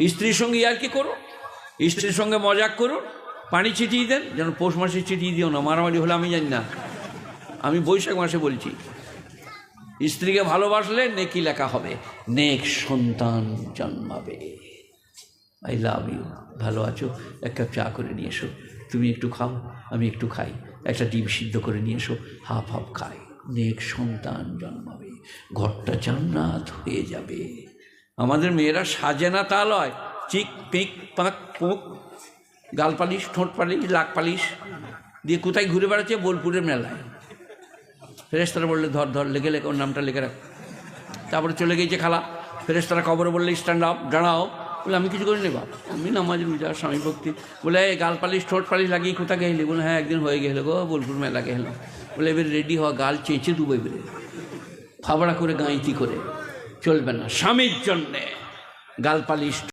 স্ত্রীর সঙ্গে আর কি করুন, স্ত্রীর সঙ্গে মজাক করুন, পানি ছিটিয়ে দেন, যেন পৌষ মাসে ছিটিয়ে দিও না, মারামারি হলে আমি জানি না, আমি বৈশাখ মাসে বলছি। স্ত্রীকে ভালোবাসলে নেকি লেখা হবে, নেক সন্তান জন্মাবে। আই লাভ ইউ, ভালো আছো, এক কাপ চা করে নিয়ে এসো, তুমি একটু খাও আমি একটু খাই, একটা ডিম সিদ্ধ করে নিয়ে এসো, হাফ হাফ খাই, নেক সন্তান জন্মাবে, ঘরটা জান্নাত হয়ে যাবে। আমাদের মেয়েরা সাজে না তা লয়, চিক পিক পাক পুক, গাল পালিশ, ঠোঁট পালিশ, লাক পালিশ দিয়ে কোথায় ঘুরে বেড়াচ্ছে, বোলপুরের মেলায়। ফেরেশতারা বললে ধর ধর, লেগে লেগে ওর নামটা লিখে রাখ। তারপরে চলে গিয়েছে খালা, ফেরেশতারা কবরে বললে স্ট্যান্ড আপ, দাঁড়াও। বলে আমি কিছু করিনি বাপ, আমি নামাজ রোজা স্বামী ভক্তি। বলে গাল পালিশ ঠোঁট পালিশ লাগিয়ে কোথা গেলে? বলে হ্যাঁ একদিন হয়ে গেল গো, বোলপুর মেলা গেল। বলে এবার রেডি হওয়া, গাল চেঁচে দুবে বেরে, ফাবড়া করে গাঁইতি করে চলবে না, স্বামীর জন্যে গাল পালিশ